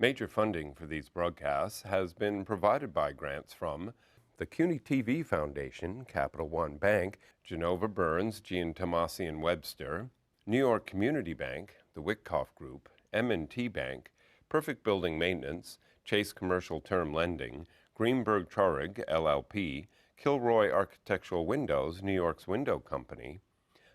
Major funding for these broadcasts has been provided by grants from the CUNY TV Foundation, Capital One Bank, Genova Burns, Giantomasi and Webster, New York Community Bank, the Witkoff Group, M&T Bank, Perfect Building Maintenance, Chase Commercial Term Lending, Greenberg Traurig, LLP, Kilroy Architectural Windows, New York's Window Company.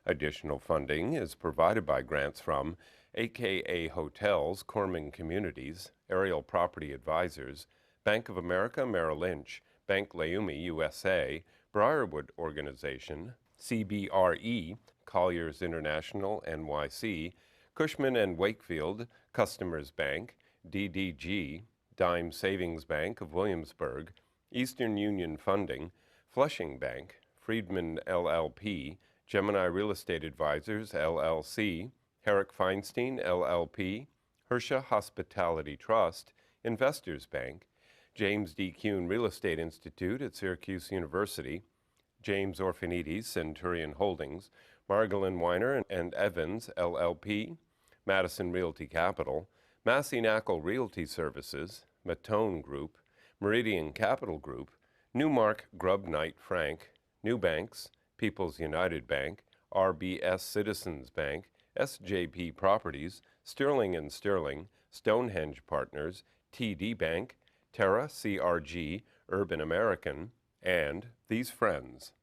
Additional funding is provided by grants from AKA Hotels, Corming Communities, Aerial Property Advisors, Bank of America Merrill Lynch, Bank Leumi USA, Briarwood Organization, CBRE, Colliers International NYC, Cushman and Wakefield, Customers Bank, DDG, Dime Savings Bank of Williamsburg, Eastern Union Funding, Flushing Bank, Friedman LLP, Gemini Real Estate Advisors LLC, Herrick Feinstein LLP, Hersha Hospitality Trust, Investors Bank, James D. Kuhn Real Estate Institute at Syracuse University, James Orphanides Centurion Holdings, Margolin Weiner and Evans LLP, Madison Realty Capital, Massey Knackle Realty Services, Matone Group, Meridian Capital Group, Newmark Grubb Knight Frank, New Banks, People's United Bank, RBS Citizens Bank, SJP Properties, Sterling and Sterling, Stonehenge Partners, TD Bank, Terra CRG, Urban American, and These Friends.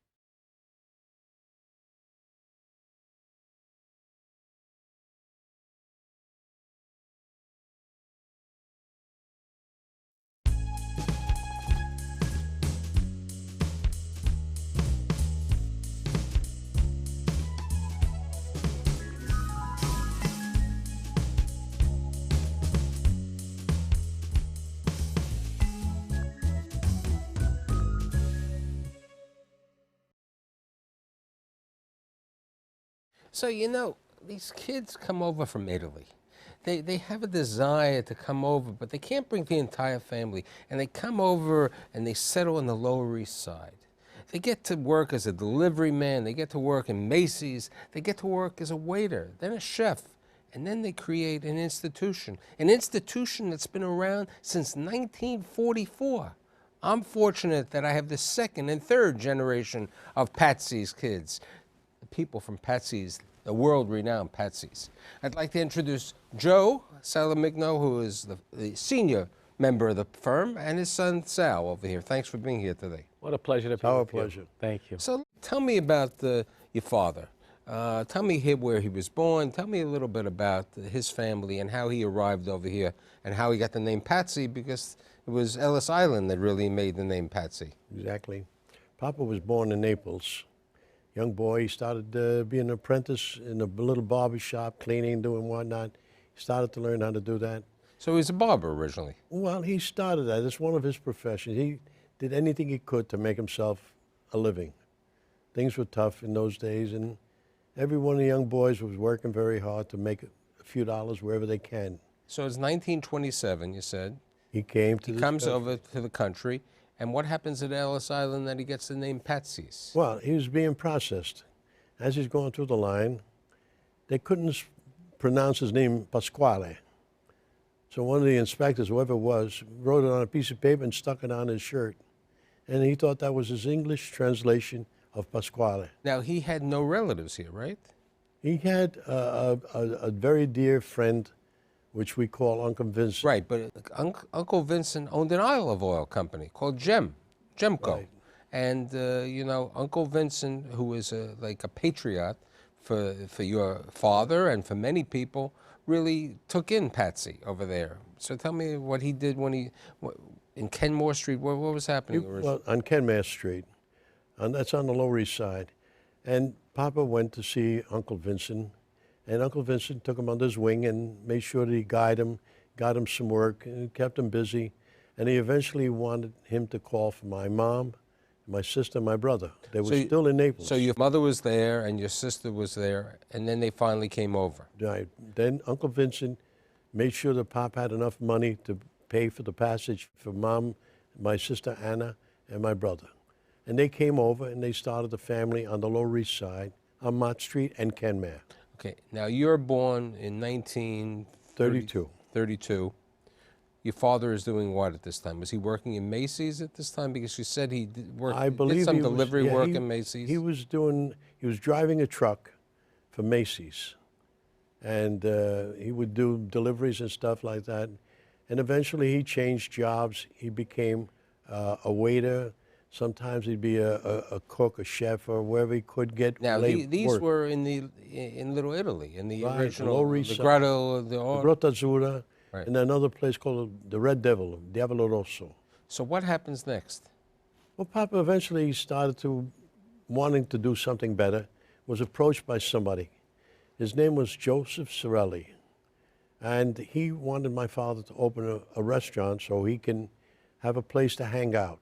So, you know, these kids come over from Italy. They have a desire to come over, but they can't bring the entire family. And they come over and they settle on the Lower East Side. They get to work as a delivery man. They get to work in Macy's. They get to work as a waiter, then a chef. And then they create an institution that's been around since 1944. I'm fortunate that I have the second and third generation of Patsy's kids. People from Patsy's, the world-renowned Patsy's. I'd like to introduce Joe Sal Scognamillo, who is the senior member of the firm, and his son Sal over here. Thanks for being here today. What a pleasure to be Our with you. pleasure. Thank you. So tell me about your father. Tell me where he was born. Tell me a little bit about his family and how he arrived over here and how he got the name Patsy, because it was Ellis Island that really made the name Patsy. Exactly. Papa was born in Naples. Young boy, he started being an apprentice in a little barber shop, cleaning, doing whatnot. He started to learn how to do that. So he was a barber originally? Well, he started that. It's one of his professions. He did anything he could to make himself a living. Things were tough in those days, and every one of the young boys was working very hard to make a few dollars wherever they can. So it's 1927, you said. He came to He this comes country. over to the country. And what happens at Ellis Island that he gets the name Patsy's? Well, he was being processed. As he's going through the line, they couldn't pronounce his name Pasquale. So one of the inspectors, whoever it was, wrote it on a piece of paper and stuck it on his shirt. And he thought that was his English translation of Pasquale. Now, he had no relatives here, right? He had a very dear friend, which we call Uncle Vincent. Right, but Uncle Vincent owned an olive oil company called Gemco. Right. And, you know, Uncle Vincent, who was like a patriot for your father and for many people, really took in Patsy over there. So tell me what he did when in Kenmore Street, what was happening originally? Well, on Kenmare Street, and that's on the Lower East Side. And Papa went to see Uncle Vincent, and Uncle Vincent took him under his wing and made sure that he guided him, got him some work, and kept him busy. And he eventually wanted him to call for my mom, my sister, and my brother. They were still in Naples. So your mother was there and your sister was there, and then they finally came over. Right. Then Uncle Vincent made sure that Pop had enough money to pay for the passage for Mom, my sister Anna, and my brother. And they came over and they started the family on the Lower East Side, on Mott Street and Kenmare. Okay, now you're born in 1932. 32. your father is doing what at this time? Was he working in Macy's at this time? Because you said he I believe did some he was, delivery yeah, work he, in Macy's. he was driving a truck for Macy's, and he would do deliveries and stuff like that. And eventually he changed jobs. He became a waiter. Sometimes he'd be a cook, a chef, or wherever he could get Now these work. were in Little Italy, in the Right, the original, Lower East the Side. Grotto, The Grotta Azzurra, Right. and another place called the Red Devil, Diavolo Rosso. So what happens next? Well, Papa eventually started to wanting to do something better, was approached by somebody. His name was Joseph Sorelli, and he wanted my father to open a restaurant so he can have a place to hang out.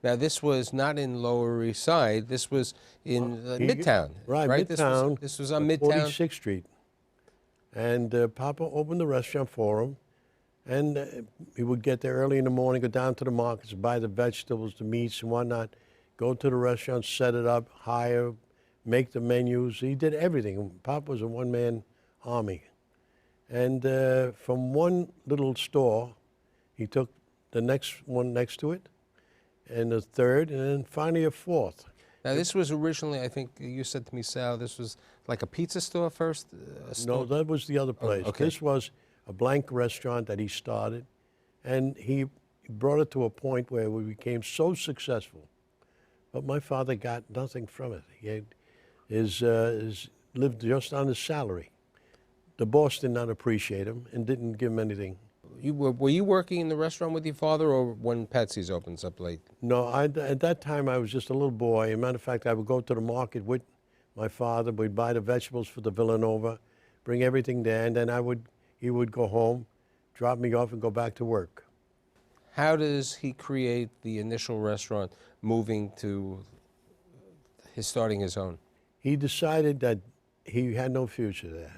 Now this was not in Lower East Side. This was in Midtown, Right, Midtown. This was on at Midtown. 46th Street. And Papa opened the restaurant for him, and he would get there early in the morning, go down to the markets, buy the vegetables, the meats and whatnot, go to the restaurant, set it up, hire, make the menus. He did everything. Papa was a one-man army. And from one little store, he took the next one next to it, and a third, and then finally a fourth. Now this was originally, I think you said to me, Sal, this was like a pizza store first? A store? No, that was the other place. okay. This was a blank restaurant that he started, and he brought it to a point where we became so successful. But my father got nothing from it. He had lived just on his salary. The boss did not appreciate him and didn't give him anything. Were you working in the restaurant with your father, or when Patsy's opens up late? No, at that time I was just a little boy. As a matter of fact, I would go to the market with my father. We'd buy the vegetables for the Villanova, bring everything there, and then he would go home, drop me off, and go back to work. How does he create the initial restaurant, moving to starting his own? He decided that he had no future there.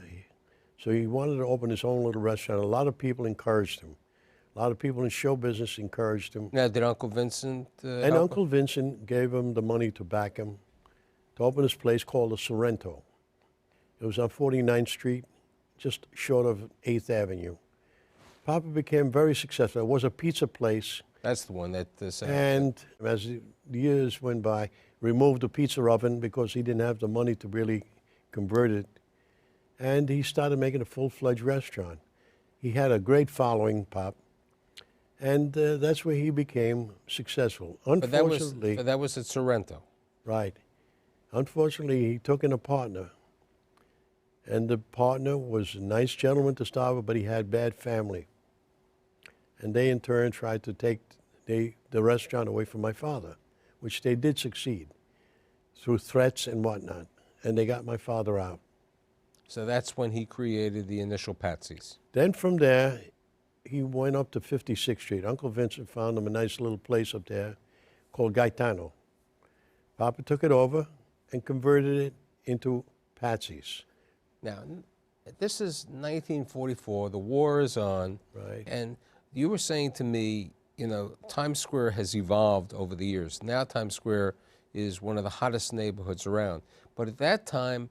So he wanted to open his own little restaurant. A lot of people encouraged him. A lot of people in show business encouraged him. Now, did Uncle Vincent And help Uncle Vincent gave him the money to back him to open this place called the Sorrento. It was on 49th Street, just short of 8th Avenue. Papa became very successful. It was a pizza place. That's the one that And as the years went by, removed the pizza oven because he didn't have the money to really convert it. And he started making a full-fledged restaurant. He had a great following, Pop, and that's where he became successful. Unfortunately, but that was at Sorrento. right. Unfortunately, he took in a partner, and the partner was a nice gentleman to start with, but he had bad family. And they, in turn, tried to take the restaurant away from my father, which they did succeed through threats and whatnot, and they got my father out. So that's when he created the initial Patsy's. Then from there, he went up to 56th Street. Uncle Vincent found him a nice little place up there called Gaetano. Papa took it over and converted it into Patsy's. Now, this is 1944. The war is on. Right. And you were saying to me, you know, Times Square has evolved over the years. Now Times Square is one of the hottest neighborhoods around. But at that time,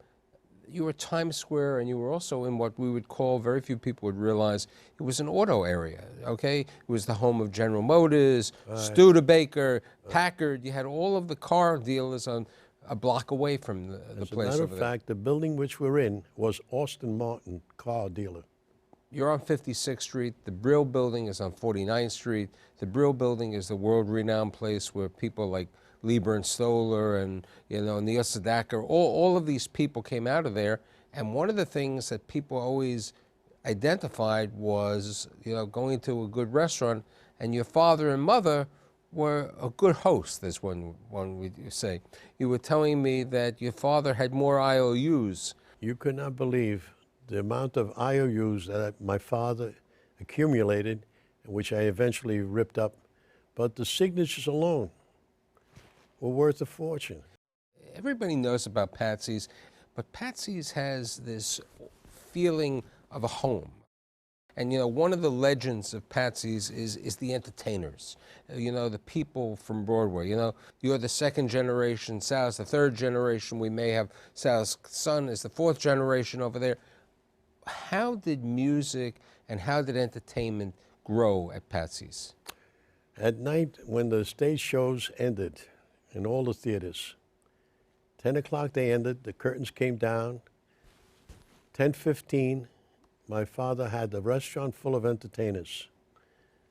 you were Times Square, and you were also in what we would call, very few people would realize, it was an auto area, okay? It was the home of General Motors, Studebaker, Packard. You had all of the car dealers on a block away from the place over there. As a matter of fact, the building which we're in was Austin Martin car dealer. You're on 56th Street. The Brill Building is on 49th Street. The Brill Building is the world-renowned place where people like Lieber and Stoller and, you know, Neil Sedaka, all of these people came out of there. And one of the things that people always identified was, you know, going to a good restaurant, and your father and mother were a good host, as one would say. You were telling me that your father had more IOUs. You could not believe the amount of IOUs that my father accumulated, which I eventually ripped up. But the signatures alone were worth a fortune. Everybody knows about Patsy's, but Patsy's has this feeling of a home. And, you know, one of the legends of Patsy's is the entertainers, you know, the people from Broadway. You know, you're the second generation, Sal's the third generation. We may have Sal's son is the fourth generation over there. How did music and how did entertainment grow at Patsy's? At night, when the stage shows ended in all the theaters, 10 o'clock they ended, the curtains came down. 10:15, my father had the restaurant full of entertainers.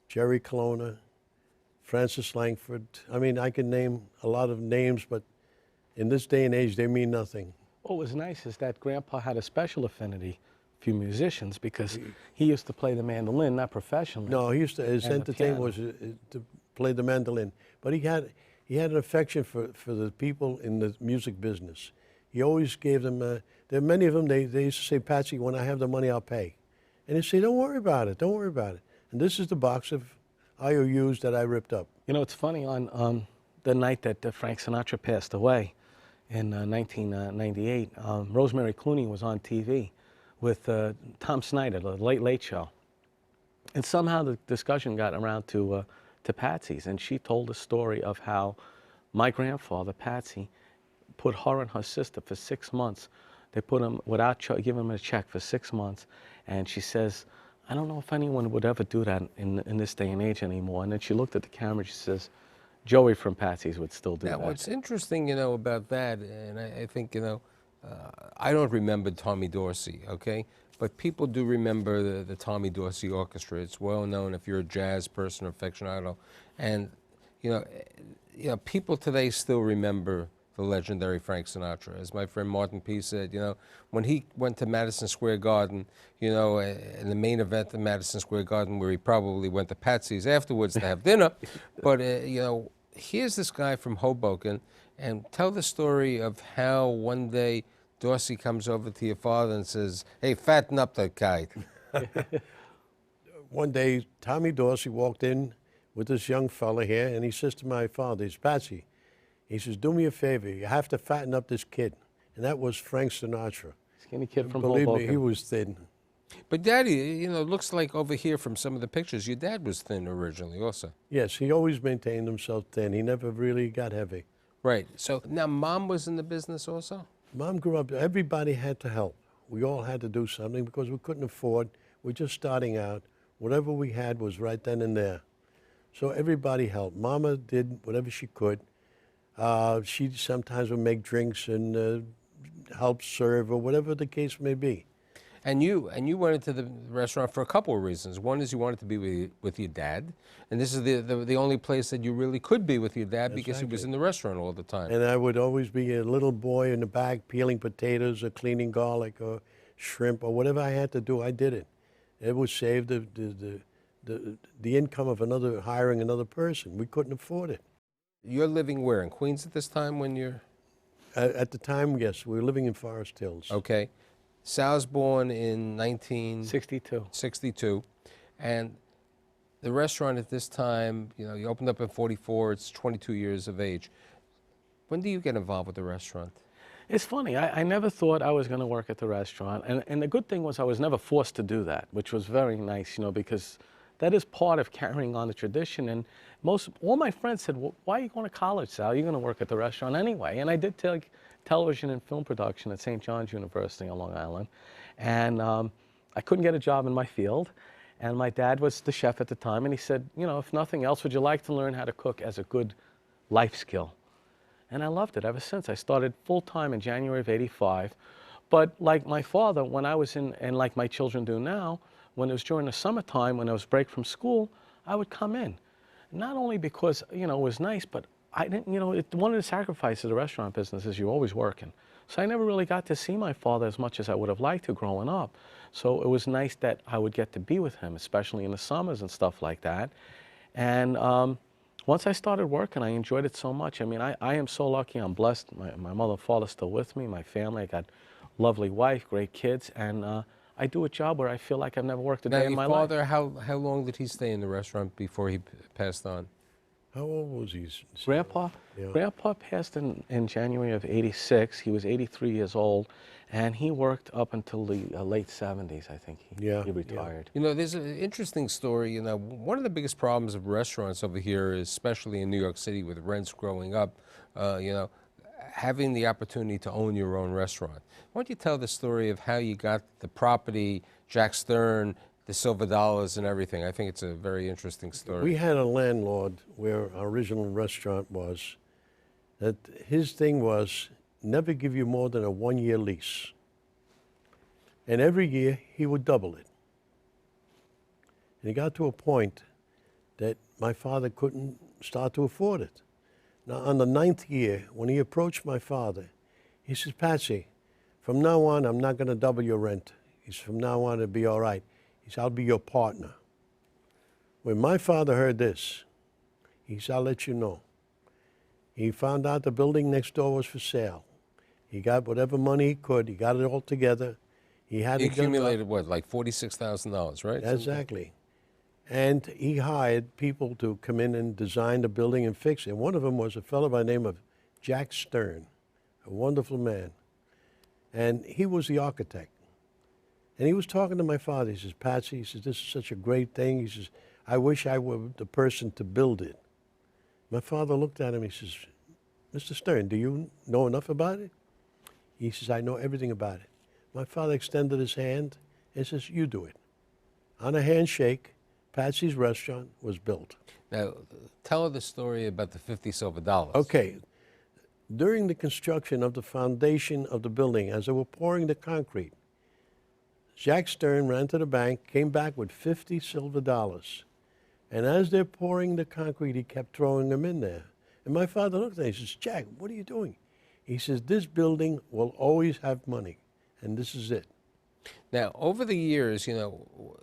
Jerry Colonna, Francis Langford. I mean, I can name a lot of names, but in this day and age, they mean nothing. What was nice is that Grandpa had a special affinity for musicians because he used to play the mandolin, not professionally. No, he used to, his And the entertainment was piano. to play the mandolin. But he had an affection for the people in the music business. He always gave them, there are many of them, they used to say, Patsy, when I have the money, I'll pay. And he'd say, don't worry about it, don't worry about it. And this is the box of IOUs that I ripped up. You know, it's funny, on the night that Frank Sinatra passed away in 1998, Rosemary Clooney was on TV with Tom Snyder, the Late Late Show. And somehow the discussion got around to Patsy's, and she told the story of how my grandfather, Patsy, put her and her sister for 6 months. They put them without giving them a check for 6 months. And she says, I don't know if anyone would ever do that in this day and age anymore. And then she looked at the camera, she says, Joey from Patsy's would still do Now, that. what's interesting, about that, and I think, I don't remember Tommy Dorsey, okay? But people do remember the Tommy Dorsey Orchestra. It's well known if you're a jazz person or aficionado. And, people today still remember the legendary Frank Sinatra. As my friend Martin P. said, when he went to Madison Square Garden, in the main event at Madison Square Garden, where he probably went to Patsy's afterwards to have dinner, but, here's this guy from Hoboken, and tell the story of how one day Dorsey comes over to your father and says, hey, fatten up that guy. One day, Tommy Dorsey walked in with this young fella here, and he says to my father, he's Patsy. He says, do me a favor, you have to fatten up this kid. And that was Frank Sinatra. Skinny kid from Believe Hoboken. me, he was thin. But Daddy, it looks like over here from some of the pictures, your dad was thin originally also. Yes, he always maintained himself thin. He never really got heavy. Right. So now Mom was in the business also? Mom grew up, everybody had to help. We all had to do something because we couldn't afford. We're just starting out. Whatever we had was right then and there. So everybody helped. Mama did whatever she could. She sometimes would make drinks and help serve or whatever the case may be. And you went into the restaurant for a couple of reasons. One is you wanted to be with your dad, and this is the only place that you really could be with your dad because he was in the restaurant all the time. And I would always be a little boy in the back peeling potatoes or cleaning garlic or shrimp or whatever I had to do, I did it. It would save the income of hiring another person. We couldn't afford it. You're living where, in Queens at this time when you're? At the time, yes, we were living in Forest Hills. Okay. Sal's born in 1962. 62. And the restaurant at this time, you opened up in 44, it's 22 years of age. When do you get involved with the restaurant? It's funny, I never thought I was going to work at the restaurant. And the good thing was I was never forced to do that, which was very nice, because that is part of carrying on the tradition. And all my friends said, well, why are you going to college, Sal? You're going to work at the restaurant anyway. And I did take television and film production at St. John's University on Long Island. And I couldn't get a job in my field. And my dad was the chef at the time. And he said, if nothing else, would you like to learn how to cook as a good life skill? And I loved it ever since. I started full-time in January of '85. But like my father, when I was and like my children do now, when it was during the summertime, when I was break from school, I would come in. Not only because, it was nice, but I didn't, one of the sacrifices of the restaurant business is you're always working. So I never really got to see my father as much as I would have liked to growing up. So it was nice that I would get to be with him, especially in the summers and stuff like that. And once I started working, I enjoyed it so much. I mean, I am so lucky. I'm blessed. My mother and father are still with me, my family. I got a lovely wife, great kids, and I do a job where I feel like I've never worked a day in my life. Now, your father, how long did he stay in the restaurant before he passed on? How old was he? Grandpa? Yeah. Grandpa passed in January of '86. He was 83 years old, and he worked up until the late '70s, I think. He retired. Yeah. There's an interesting story. One of the biggest problems of restaurants over here, especially in New York City with rents growing up, having the opportunity to own your own restaurant. Why don't you tell the story of how you got the property, Jack Stern, the silver dollars and everything. I think it's a very interesting story. We had a landlord where our original restaurant was, that his thing was never give you more than a 1-year lease. And every year he would double it. And he got to a point that my father couldn't start to afford it. Now, on the 9th year, when he approached my father, he says, Patsy, from now on, I'm not going to double your rent. He says, from now on, it'll be all right. He said, I'll be your partner. When my father heard this, he said, I'll let you know. He found out the building next door was for sale. He got whatever money he could. He got it all together. He had He it done. accumulated what, like $46,000, right? Exactly. And he hired people to come in and design the building and fix it. One of them was a fellow by the name of Jack Stern, a wonderful man. And he was the architect. And he was talking to my father. He says, Patsy, he says, this is such a great thing. He says, I wish I were the person to build it. My father looked at him. He says, Mr. Stern, do you know enough about it? He says, I know everything about it. My father extended his hand and says, you do it. On a handshake, Patsy's restaurant was built. Now, tell her the story about the 50 silver dollars. Okay. During the construction of the foundation of the building, as they were pouring the concrete, Jack Stern ran to the bank, came back with 50 silver dollars. And as they're pouring the concrete, he kept throwing them in there. And my father looked at him, he says, Jack, what are you doing? He says, this building will always have money, and this is it. Now, over the years, you know,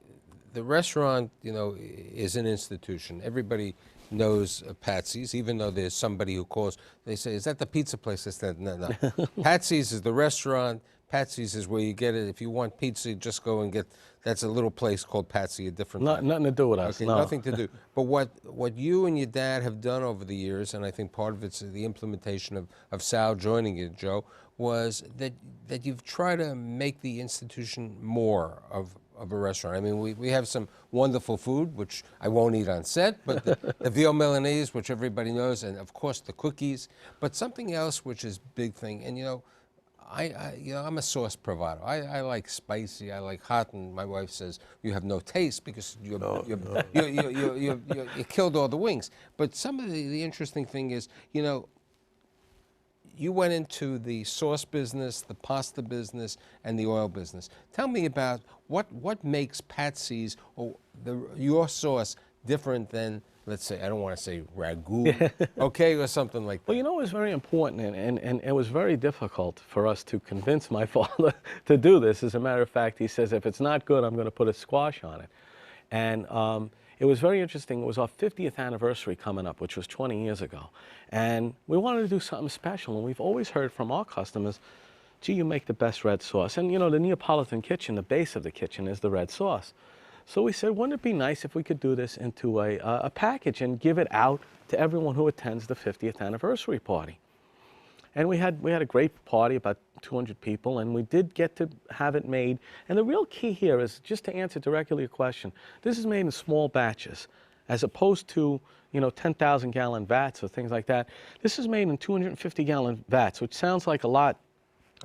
the restaurant, you know, is an institution. Everybody knows Patsy's, even though there's somebody who calls. They say, is that the pizza place? I said, no, no. Patsy's is the restaurant. Patsy's is where you get it. If you want pizza, just go and get, that's a little place called Patsy, a different Nothing to do with us, okay, no. nothing to do. But what you and your dad have done over the years, and I think part of it's the implementation of Sal joining you, Joe, was that you've tried to make the institution more of a restaurant. I mean, we have some wonderful food, which I won't eat on set, but the veal Milanese, which everybody knows, and of course the cookies, but something else which is big thing, and you know, I'm a sauce provider. I like spicy, I like hot, and my wife says you have no taste because you killed all the wings. But some of the interesting thing is, you know, you went into the sauce business, the pasta business, and the oil business. Tell me about what makes Patsy's or your sauce different than, let's say, I don't want to say ragu, okay, or something like that. Well, you know, it was very important, and it was very difficult for us to convince my father to do this. As a matter of fact, he says, if it's not good, I'm going to put a squash on it. And it was very interesting. It was our 50th anniversary coming up, which was 20 years ago. And we wanted to do something special, and we've always heard from our customers, gee, you make the best red sauce. And, you know, the Neapolitan kitchen, the base of the kitchen is the red sauce. So we said, wouldn't it be nice if we could do this into a package and give it out to everyone who attends the 50th anniversary party? And we had a great party, about 200 people, and we did get to have it made. And the real key here is, just to answer directly your question, this is made in small batches, as opposed to, you know, 10,000-gallon vats or things like that. This is made in 250-gallon vats, which sounds like a lot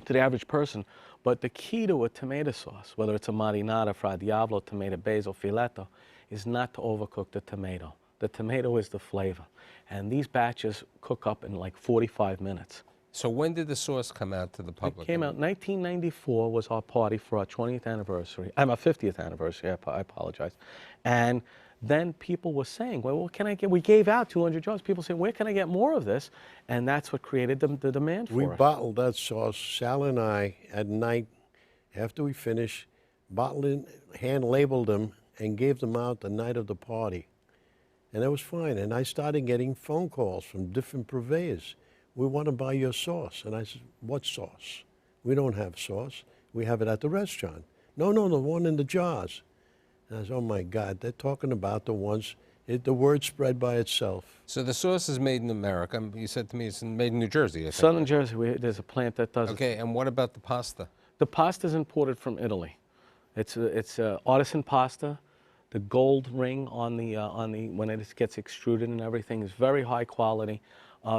to the average person, but the key to a tomato sauce, whether it's a marinara, fra diavolo, tomato basil, filetto, is not to overcook the tomato. The tomato is the flavor. And these batches cook up in like 45 minutes. So when did the sauce come out to the public? It came out 1994 was our party for our 20th anniversary. Our 50th anniversary, I apologize. And then people were saying, well, what can I get? We gave out 200 jars. People saying, where can I get more of this? And that's what created the demand for it. We bottled that sauce, Sal and I, at night, after we finished, bottled it, hand-labeled them, and gave them out the night of the party. And that was fine. And I started getting phone calls from different purveyors. We want to buy your sauce. And I said, what sauce? We don't have sauce. We have it at the restaurant. No, the one in the jars. And I said, oh my God, they're talking about the ones, the word spread by itself. So the sauce is made in America. You said to me it's made in New Jersey, I think. Southern Jersey, there's a plant that does it. Okay, and what about the pasta? The pasta is imported from Italy. It's artisan pasta. The gold ring on the when it gets extruded and everything is very high quality.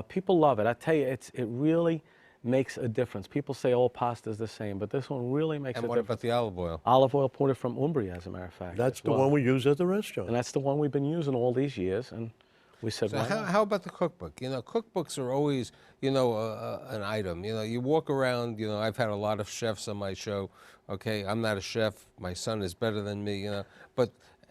People love it. I tell you, it really makes a difference. People say all pasta is the same, but this one really makes a And what difference. about the olive oil? Olive oil poured from Umbria, as a matter of fact. That's as the well. one we use at the restaurant. And that's the one we've been using all these years, and we said, So why not? how about the cookbook? You know, cookbooks are always, you know, an item. You know, you walk around, you know, I've had a lot of chefs on my show. Okay, I'm not a chef. My son is better than me, you know. But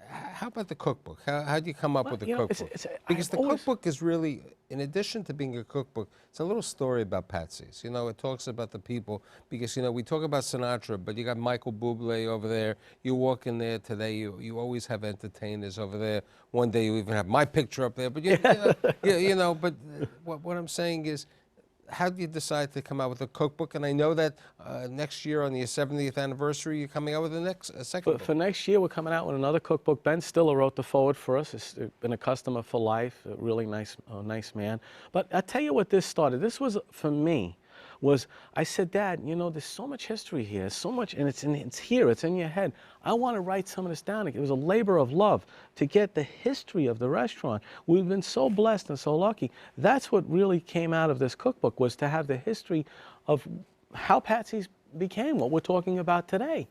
how about the cookbook? How do you come up Well, with a you know, cookbook? I've Because the always- cookbook is really, in addition to being a cookbook, it's a little story about Patsy's. You know, it talks about the people. Because, you know, we talk about Sinatra, but you got Michael Bublé over there. You walk in there today, you always have entertainers over there. One day you even have my picture up there. But, you know, but what I'm saying is, how did you decide to come out with a cookbook? And I know that next year on the 70th anniversary, you're coming out with a second book. For next year, we're coming out with another cookbook. Ben Stiller wrote the foreword for us. He's been a customer for life, a really nice man. But I tell you what this started. This was, for me, I said, Dad, you know, there's so much history here, so much, and it's here, it's in your head. I want to write some of this down. It was a labor of love to get the history of the restaurant. We've been so blessed and so lucky. That's what really came out of this cookbook, was to have the history of how Patsy's became what we're talking about today.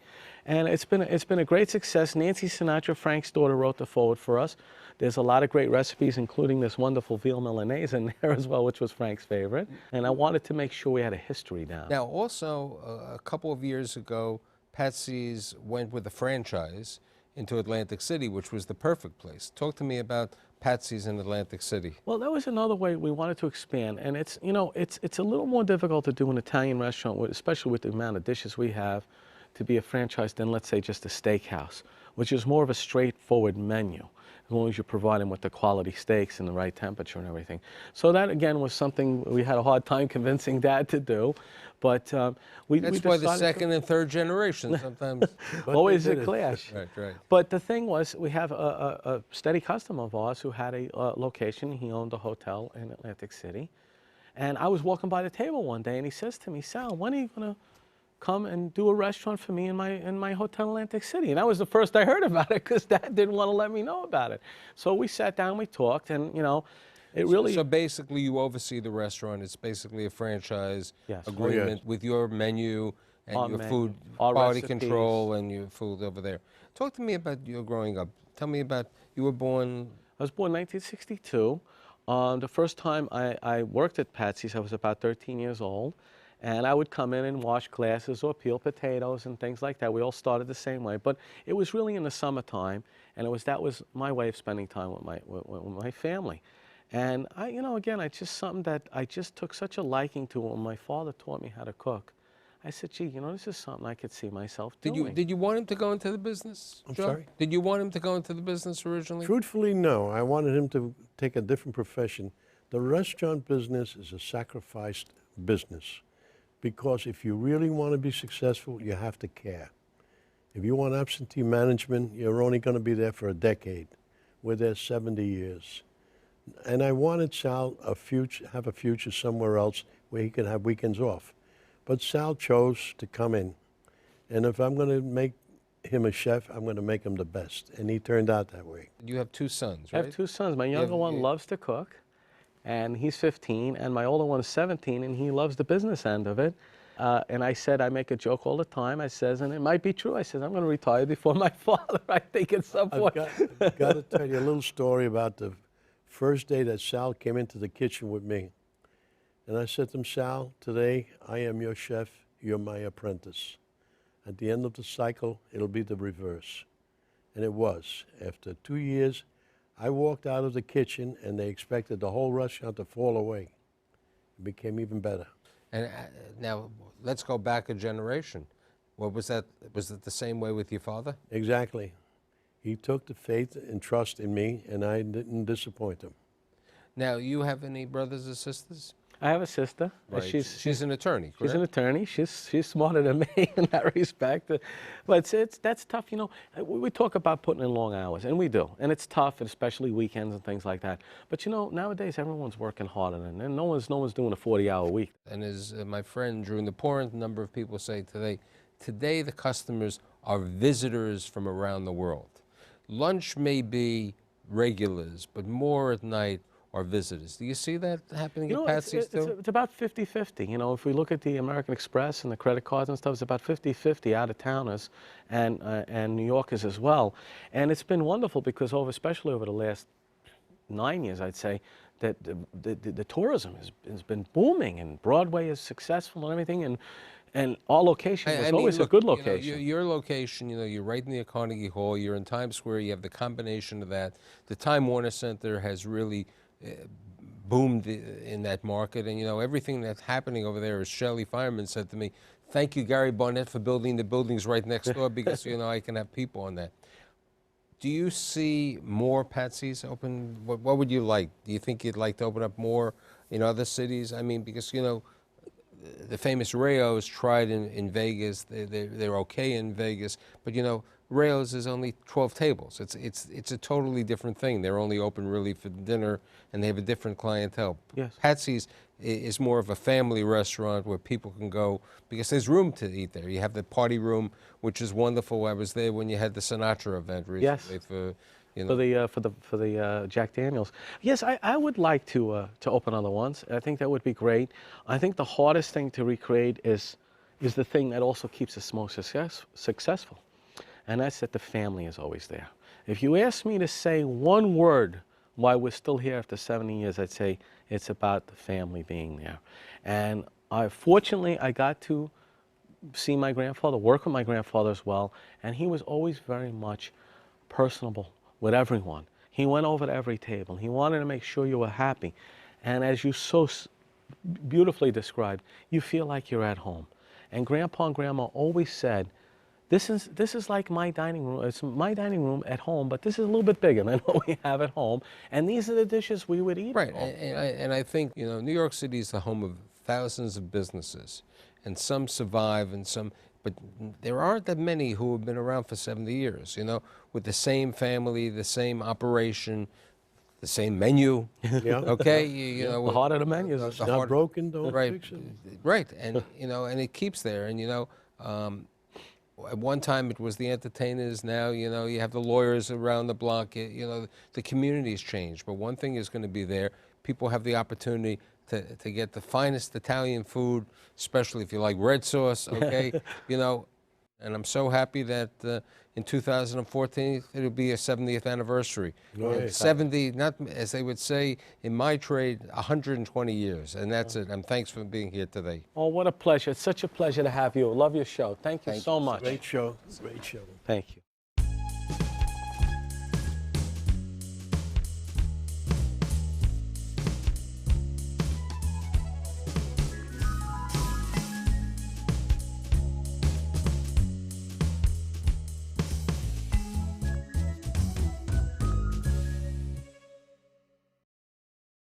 And it's been a great success. Nancy Sinatra, Frank's daughter, wrote the foreword for us. There's a lot of great recipes, including this wonderful veal Milanese in there as well, which was Frank's favorite. And I wanted to make sure we had a history down. Now, also, a couple of years ago, Patsy's went with a franchise into Atlantic City, which was the perfect place. Talk to me about Patsy's in Atlantic City. Well, that was another way we wanted to expand, and it's, you know, it's a little more difficult to do an Italian restaurant, especially with the amount of dishes we have, to be a franchise than, let's say, just a steakhouse, which is more of a straightforward menu, as long as you provide them with the quality steaks and the right temperature and everything. So that, again, was something we had a hard time convincing Dad to do, but we That's why the second and third generation sometimes. always a clash. Right. But the thing was, we have a steady customer of ours who had a location. He owned a hotel in Atlantic City. And I was walking by the table one day, and he says to me, Sal, when are you going to come and do a restaurant for me in my hotel in Atlantic City? And that was the first I heard about it, because Dad didn't want to let me know about it. So we sat down, we talked, and, you know, it really... So basically, you oversee the restaurant. It's basically a franchise agreement with your menu and Our your menu, food our quality recipes. control and your food over there. Talk to me about your growing up. Tell me about, you were born... I was born in 1962. The first time I worked at Patsy's, I was about 13 years old. And I would come in and wash glasses or peel potatoes and things like that. We all started the same way. But it was really in the summertime, and that was my way of spending time with my family. And you know, again, it's just something that I just took such a liking to when my father taught me how to cook. I said, gee, you know, this is something I could see myself doing. Did you want him to go into the business, I'm Joe? sorry? Did you want him to go into the business originally? Truthfully, no. I wanted him to take a different profession. The restaurant business is a sacrificed business, because if you really want to be successful, you have to care. If you want absentee management, you're only going to be there for a decade. We're there 70 years. And I wanted Sal have a future somewhere else where he could have weekends off. But Sal chose to come in. And if I'm going to make him a chef, I'm going to make him the best. And he turned out that way. You have two sons, I right? have two sons. My younger one loves to cook, and he's 15, and my older one is 17, and he loves the business end of it. And I said, I make a joke all the time. I says, and it might be true, I said, I'm going to retire before my father, I think, at some point. I've got to tell you a little story about the first day that Sal came into the kitchen with me. And I said to him, Sal, today I am your chef, you're my apprentice. At the end of the cycle, it'll be the reverse. And it was. After 2 years, I walked out of the kitchen, and they expected the whole restaurant to fall away. It became even better. And now, let's go back a generation. What was that? Was it the same way with your father? Exactly. He took the faith and trust in me, and I didn't disappoint him. Now, you have any brothers or sisters? I have a sister. Right. She's an attorney, correct? She's an attorney. She's smarter than me in that respect. But that's tough. You know, we talk about putting in long hours, and we do. And it's tough, especially weekends and things like that. But, you know, nowadays everyone's working harder, and no one's doing a 40-hour week. And as my friend Drew Naporan, a number of people say today the customers are visitors from around the world. Lunch may be regulars, but more at night, are visitors. Do you see that happening You at know, Patsy's too? it's about 50-50. You know, if we look at the American Express and the credit cards and stuff, it's about 50-50 out-of-towners and New Yorkers as well. And it's been wonderful because especially over the last 9 years, I'd say, that the tourism has been booming, and Broadway is successful and everything, and our location was always look, a good you know, location. your location, you know, you're right near Carnegie Hall, you're in Times Square, you have the combination of that. The Time Warner Center has really boomed in that market, and you know, everything that's happening over there, as Shelley Fireman said to me, thank you, Gary Barnett, for building the buildings right next door, because, you know, I can have people on that. Do you see more Patsy's open? What would you like? Do you think you'd like to open up more in other cities? I mean, because, you know, the famous Rayo's tried in Vegas. They're okay in Vegas, but you know, Rayo's is only 12 tables. It's a totally different thing. They're only open really for dinner, and they have a different clientele. Yes. Patsy's is more of a family restaurant where people can go because there's room to eat there. You have the party room, which is wonderful. I was there when you had the Sinatra event recently. Yes. For, you know, For the Jack Daniels. Yes, I would like to open other ones. I think that would be great. I think the hardest thing to recreate is the thing that also keeps us most successful, and that's that the family is always there. If you ask me to say one word why we're still here after 70 years, I'd say it's about the family being there. And fortunately, I got to see my grandfather, work with my grandfather as well, and he was always very much personable with everyone. He went over to every table. He wanted to make sure you were happy. And as you so beautifully described, you feel like you're at home. And Grandpa and Grandma always said, this is like my dining room. It's my dining room at home, but this is a little bit bigger than what we have at home. And these are the dishes we would eat right, at home. and I think, you know, New York City is the home of thousands of businesses, and some survive and some, but there aren't that many who have been around for 70 years, you know, with the same family, the same operation, the same menu. Yeah. Okay, you know, The heart of the menu is It's not broken, don't right, fix it. right, and you know, and it keeps there, and you know, at one time it was the entertainers. Now, you know, you have the lawyers around the block. You know, the community's changed, but one thing is going to be there. People have the opportunity to get the finest Italian food, especially if you like red sauce. Okay, you know, and I'm so happy that in 2014 it'll be a 70th anniversary. Right. 70, not as they would say in my trade, 120 years, and that's it. And thanks for being here today. Oh, what a pleasure. It's such a pleasure to have you. Love your show. Thank you so much. Great show. Great show. Thank you.